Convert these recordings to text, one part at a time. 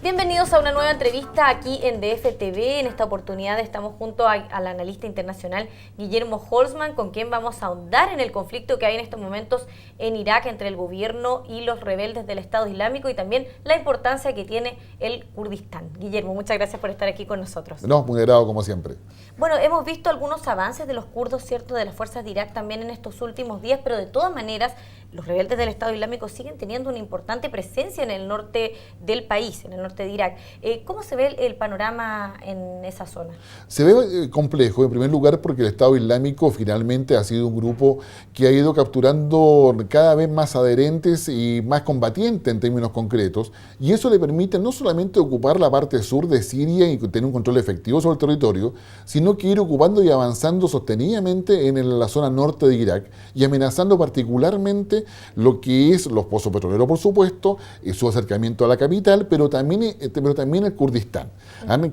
Bienvenidos a una nueva entrevista aquí en DFTV. En esta oportunidad estamos junto al analista internacional Guillermo Holzman, con quien vamos a ahondar en el conflicto que hay en estos momentos en Irak entre el gobierno y los rebeldes del Estado Islámico y también la importancia que tiene el Kurdistán. Guillermo, muchas gracias por estar aquí con nosotros. No, muy agrado como siempre. Bueno, hemos visto algunos avances de los kurdos, ¿cierto?, de las fuerzas de Irak también en estos últimos días, pero de todas maneras los rebeldes del Estado Islámico siguen teniendo una importante presencia en el norte del país, en el norte de Irak. ¿Cómo se ve el panorama en esa zona? Se ve complejo, en primer lugar, porque el Estado Islámico finalmente ha sido un grupo que ha ido capturando cada vez más adherentes y más combatientes en términos concretos, y eso le permite no solamente ocupar la parte sur de Siria y tener un control efectivo sobre el territorio, sino que ir ocupando y avanzando sostenidamente en la zona norte de Irak y amenazando particularmente lo que es los pozos petroleros, por supuesto, su acercamiento a la capital, pero también el Kurdistán,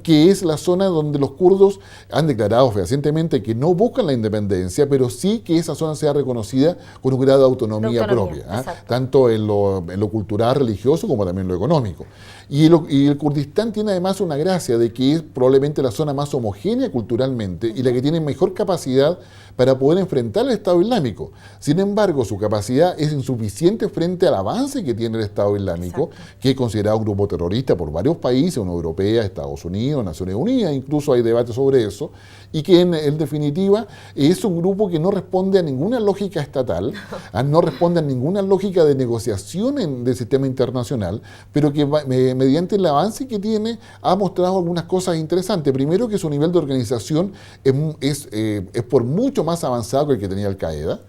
que es la zona donde los kurdos han declarado fehacientemente que no buscan la independencia, pero sí que esa zona sea reconocida con un grado de autonomía propia, tanto en lo cultural, religioso, como también en lo económico. Y el Kurdistán tiene además una gracia de que es probablemente la zona más homogénea culturalmente y la que tiene mejor capacidad para poder enfrentar al Estado Islámico. Sin embargo, su capacidad es insuficiente frente al avance que tiene el Estado Islámico, que es considerado un grupo terrorista por varios países, Unión Europea, Estados Unidos, Naciones Unidas, incluso hay debates sobre eso, y que en definitiva es un grupo que no responde a ninguna lógica estatal, no responde a ninguna lógica de negociación del sistema internacional, pero que mediante el avance que tiene ha mostrado algunas cosas interesantes. Primero, que su nivel de organización es por mucho más avanzado que el que tenía Al-Qaeda.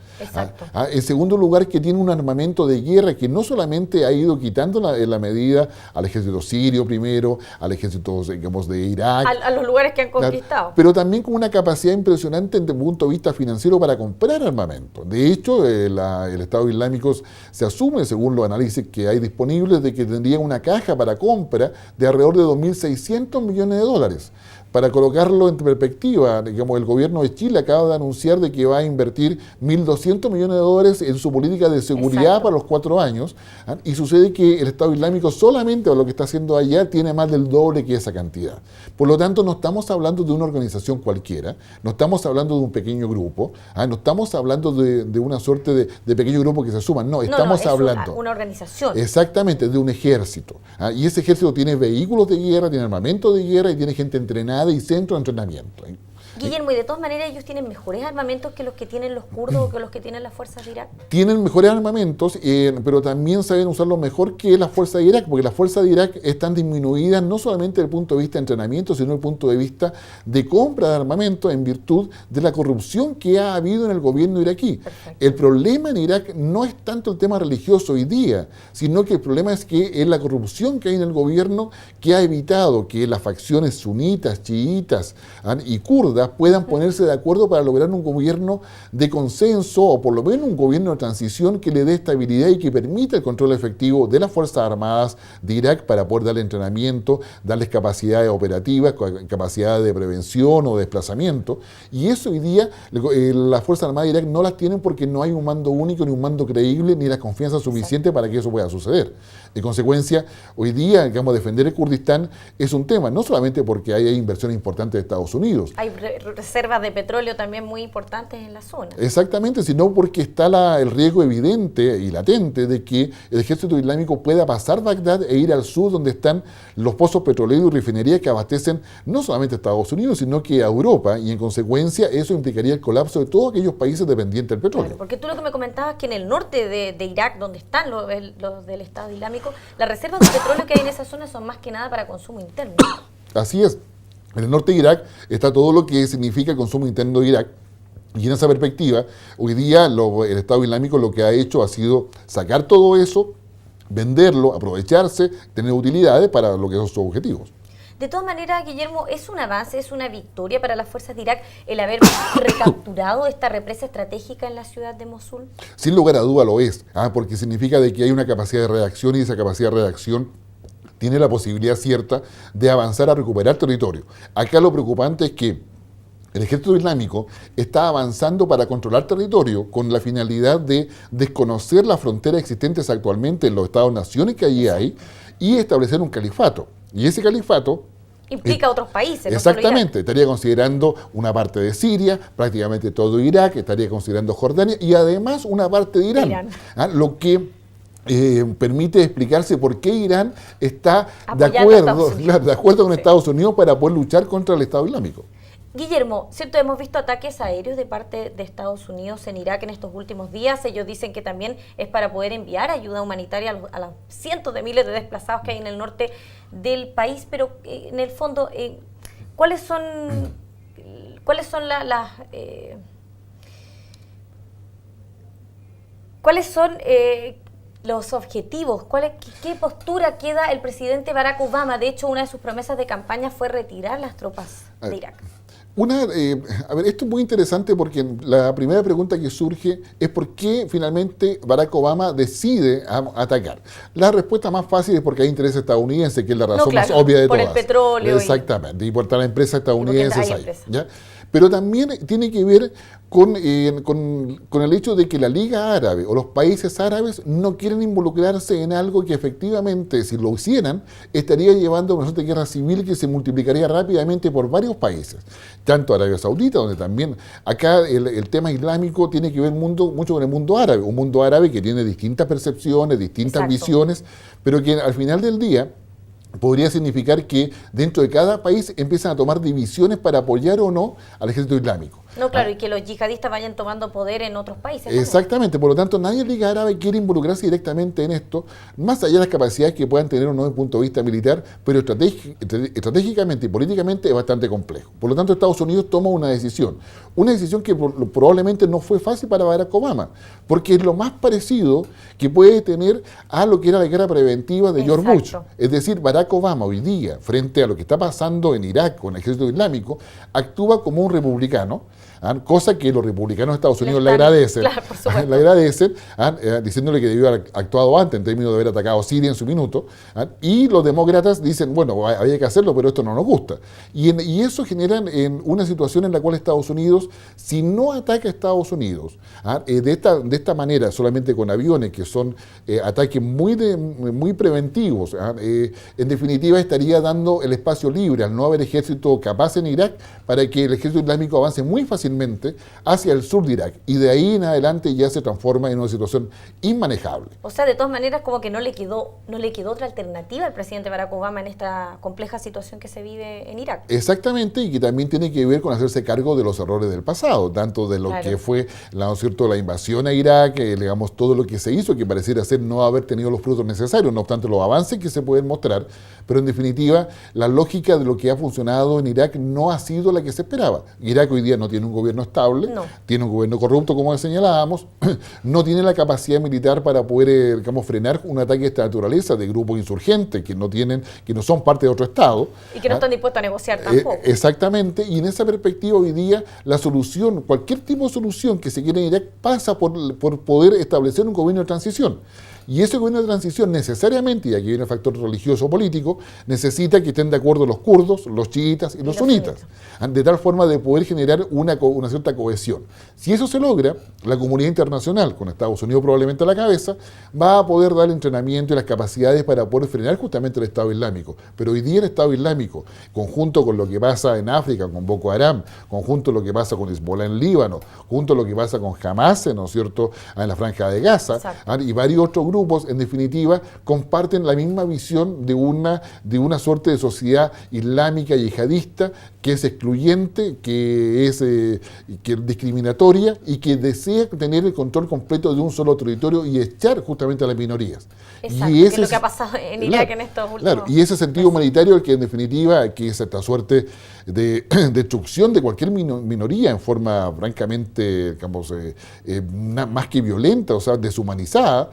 En segundo lugar, que tiene un armamento de guerra que no solamente ha ido quitando la medida al ejército sirio primero, al ejército, digamos, de Irak. A los lugares que han conquistado. Pero también con una capacidad impresionante desde el punto de vista financiero para comprar armamento. De hecho, el Estado Islámico se asume, según los análisis que hay disponibles, de que tendría una caja para compra de alrededor de 2.600 millones de dólares. Para colocarlo en perspectiva, digamos, el gobierno de Chile acaba de anunciar de que va a invertir 1.200 millones de dólares en su política de seguridad para los 4 años, y sucede que el Estado Islámico solamente lo que está haciendo allá tiene más del doble que esa cantidad. Por lo tanto, no estamos hablando de una organización cualquiera, no estamos hablando de un pequeño grupo, no estamos hablando de una suerte de pequeño grupo que se suman, estamos hablando... una organización. Exactamente, de un ejército. Y ese ejército tiene vehículos de guerra, tiene armamento de guerra y tiene gente entrenada y centro de entrenamiento. Guillermo, y de todas maneras ellos tienen mejores armamentos que los que tienen los kurdos o que los que tienen las fuerzas de Irak. Tienen mejores armamentos, pero también saben usarlo mejor que las fuerzas de Irak, porque las fuerzas de Irak están disminuidas no solamente desde el punto de vista de entrenamiento, sino desde el punto de vista de compra de armamento en virtud de la corrupción que ha habido en el gobierno iraquí. Perfecto. El problema en Irak no es tanto el tema religioso hoy día, sino que el problema es que es la corrupción que hay en el gobierno que ha evitado que las facciones sunitas, chiitas y kurdas puedan ponerse de acuerdo para lograr un gobierno de consenso, o por lo menos un gobierno de transición que le dé estabilidad y que permita el control efectivo de las Fuerzas Armadas de Irak para poder darle entrenamiento, darles capacidades operativas, capacidades de prevención o de desplazamiento. Y eso hoy día las Fuerzas Armadas de Irak no las tienen porque no hay un mando único, ni un mando creíble, ni la confianza suficiente para que eso pueda suceder. En consecuencia, hoy día, digamos, defender el Kurdistán es un tema, no solamente porque hay inversiones importantes de Estados Unidos. Hay reservas de petróleo también muy importantes en la zona. Exactamente, sino porque está el riesgo evidente y latente de que el ejército islámico pueda pasar Bagdad e ir al sur, donde están los pozos petroleros y refinerías que abastecen no solamente a Estados Unidos, sino que a Europa, y en consecuencia eso implicaría el colapso de todos aquellos países dependientes del petróleo. Claro, porque tú lo que me comentabas que en el norte de Irak, donde están los del Estado Islámico, las reservas de petróleo que hay en esa zona son más que nada para consumo interno. Así es. En el norte de Irak está todo lo que significa el consumo interno de Irak, y en esa perspectiva, hoy día el Estado Islámico lo que ha hecho ha sido sacar todo eso, venderlo, aprovecharse, tener utilidades para lo que son sus objetivos. De todas maneras, Guillermo, ¿es un avance, es una victoria para las fuerzas de Irak el haber recapturado esta represa estratégica en la ciudad de Mosul? Sin lugar a duda lo es, porque significa de que hay una capacidad de reacción, y esa capacidad de reacción tiene la posibilidad cierta de avanzar a recuperar territorio. Acá lo preocupante es que el ejército islámico está avanzando para controlar territorio con la finalidad de desconocer las fronteras existentes actualmente en los estados-naciones que allí hay y establecer un califato. Y ese califato implica a otros países. Exactamente, estaría considerando una parte de Siria, prácticamente todo Irak, estaría considerando Jordania y además una parte de Irán. Lo que permite explicarse por qué Irán está de acuerdo con Estados Unidos para poder luchar contra el Estado Islámico. Guillermo, ¿cierto? Hemos visto ataques aéreos de parte de Estados Unidos en Irak en estos últimos días. Ellos dicen que también es para poder enviar ayuda humanitaria a los cientos de miles de desplazados que hay en el norte del país. Pero en el fondo, ¿cuáles son los objetivos? ¿Qué postura queda el presidente Barack Obama? De hecho, una de sus promesas de campaña fue retirar las tropas de Irak. Esto es muy interesante porque la primera pregunta que surge es por qué finalmente Barack Obama decide atacar. La respuesta más fácil es porque hay interés estadounidense, que es la razón más obvia de todas. Por el petróleo. Exactamente, y por la empresa estadounidense ahí. ¿Ya? Pero también tiene que ver con el hecho de que la Liga Árabe o los países árabes no quieren involucrarse en algo que efectivamente, si lo hicieran, estaría llevando a una suerte de guerra civil que se multiplicaría rápidamente por varios países. Tanto Arabia Saudita, donde también acá el tema islámico tiene que ver mucho con el mundo árabe, un mundo árabe que tiene distintas percepciones, distintas visiones, pero que al final del día podría significar que dentro de cada país empiezan a tomar divisiones para apoyar o no al ejército islámico. No, claro, y que los yihadistas vayan tomando poder en otros países. Exactamente, por lo tanto, nadie en Liga Árabe quiere involucrarse directamente en esto, más allá de las capacidades que puedan tener o no desde el punto de vista militar, pero estratégicamente y políticamente es bastante complejo. Por lo tanto, Estados Unidos toma una decisión que probablemente no fue fácil para Barack Obama, porque es lo más parecido que puede tener a lo que era la guerra preventiva de George Bush. Es decir, Barack Obama hoy día, frente a lo que está pasando en Irak con el ejército islámico, actúa como un republicano, cosa que los republicanos de Estados Unidos le agradecen, diciéndole que debió haber actuado antes en términos de haber atacado Siria en su minuto, y los demócratas dicen, bueno, había que hacerlo, pero esto no nos gusta. Y eso genera una situación en la cual Estados Unidos, si no ataca a Estados Unidos de esta manera, solamente con aviones, que son ataques muy preventivos, en definitiva estaría dando el espacio libre al no haber ejército capaz en Irak para que el ejército islámico avance muy fácilmente hacia el sur de Irak, y de ahí en adelante ya se transforma en una situación inmanejable. O sea, de todas maneras, como que no le quedó otra alternativa al presidente Barack Obama en esta compleja situación que se vive en Irak. Exactamente, y que también tiene que ver con hacerse cargo de los errores del pasado, tanto de lo que fue la invasión a Irak, digamos, todo lo que se hizo, que pareciera ser no haber tenido los frutos necesarios, no obstante los avances que se pueden mostrar, pero en definitiva la lógica de lo que ha funcionado en Irak no ha sido la que se esperaba. Irak hoy día no tiene un gobierno estable, tiene un gobierno corrupto, como señalábamos, no tiene la capacidad militar para poder, frenar un ataque de esta naturaleza de grupos insurgentes que no son parte de otro Estado. Y que no están dispuestos a negociar tampoco. Exactamente, y en esa perspectiva hoy día la solución, cualquier tipo de solución que se quiera en Irak pasa por poder establecer un gobierno de transición. Y ese gobierno de transición necesariamente, y aquí viene el factor religioso político, necesita que estén de acuerdo los kurdos, los chiitas y los sunitas, de tal forma de poder generar una cierta cohesión. Si eso se logra, la comunidad internacional, con Estados Unidos probablemente a la cabeza, va a poder dar el entrenamiento y las capacidades para poder frenar justamente el Estado Islámico. Pero hoy día el Estado Islámico, conjunto con lo que pasa en África con Boko Haram, conjunto con lo que pasa con Hezbollah en Líbano, junto a lo que pasa con Hamas, ¿no es cierto?, en la Franja de Gaza, y varios otros grupos, en definitiva, comparten la misma visión de una suerte de sociedad islámica yihadista que es excluyente, que es discriminatoria y que desea tener el control completo de un solo territorio y echar justamente a las minorías. Exacto, que es lo que ha pasado en Irak en estos últimos y ese sentido humanitario que en definitiva que es esta suerte de destrucción de cualquier minoría en forma francamente, más que violenta, o sea, deshumanizada,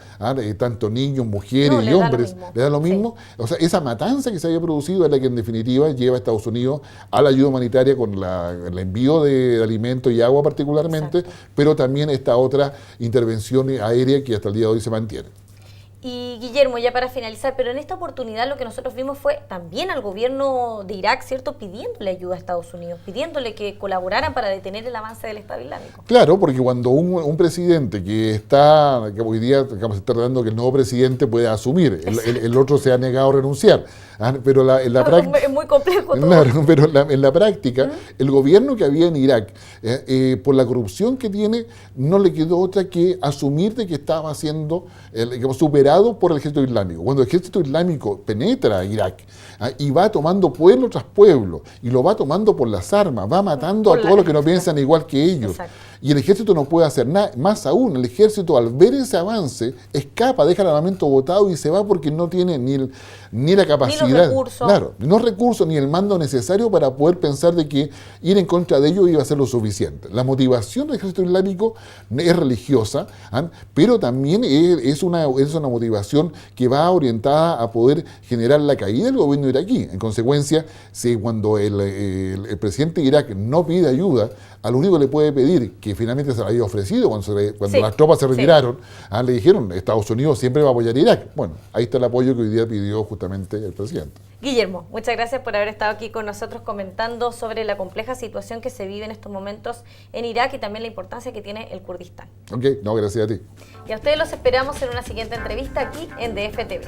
tanto niños, mujeres y hombres, le da lo mismo. O sea, esa matanza que se había producido es la que en definitiva lleva a Estados Unidos a la ayuda humanitaria con el envío de alimentos y agua particularmente, pero también esta otra intervención aérea que hasta el día de hoy se mantiene. Y Guillermo, ya para finalizar, pero en esta oportunidad lo que nosotros vimos fue también al gobierno de Irak, ¿cierto?, pidiéndole ayuda a Estados Unidos, pidiéndole que colaboraran para detener el avance del Estado Islámico. Claro, porque cuando un presidente que hoy día digamos, se está tratando que el nuevo presidente pueda asumir, el otro se ha negado a renunciar, pero en la práctica... Es muy complejo todo. Claro, pero en la práctica, el gobierno que había en Irak, por la corrupción que tiene, no le quedó otra que asumir de que estaba siendo digamos, superado por el ejército islámico. Cuando el ejército islámico penetra a Irak y va tomando pueblo tras pueblo, y lo va tomando por las armas, va matando a todos los que no piensan igual que ellos. Exacto. Y el ejército no puede hacer nada. Más aún, el ejército al ver ese avance, escapa, deja el armamento botado y se va porque no tiene ni la capacidad. Ni los recursos. Claro, no recursos ni el mando necesario para poder pensar de que ir en contra de ellos iba a ser lo suficiente. La motivación del ejército islámico es religiosa, pero también es una motivación que va orientada a poder generar la caída del gobierno iraquí. En consecuencia, cuando el presidente de Irak no pide ayuda, a lo único que le puede pedir, que finalmente se le había ofrecido cuando las tropas se retiraron, le dijeron, Estados Unidos siempre va a apoyar a Irak. Bueno, ahí está el apoyo que hoy día pidió justamente el presidente. Guillermo, muchas gracias por haber estado aquí con nosotros comentando sobre la compleja situación que se vive en estos momentos en Irak y también la importancia que tiene el Kurdistán. Ok, no, gracias a ti. Y a ustedes los esperamos en una siguiente entrevista aquí en DF TV.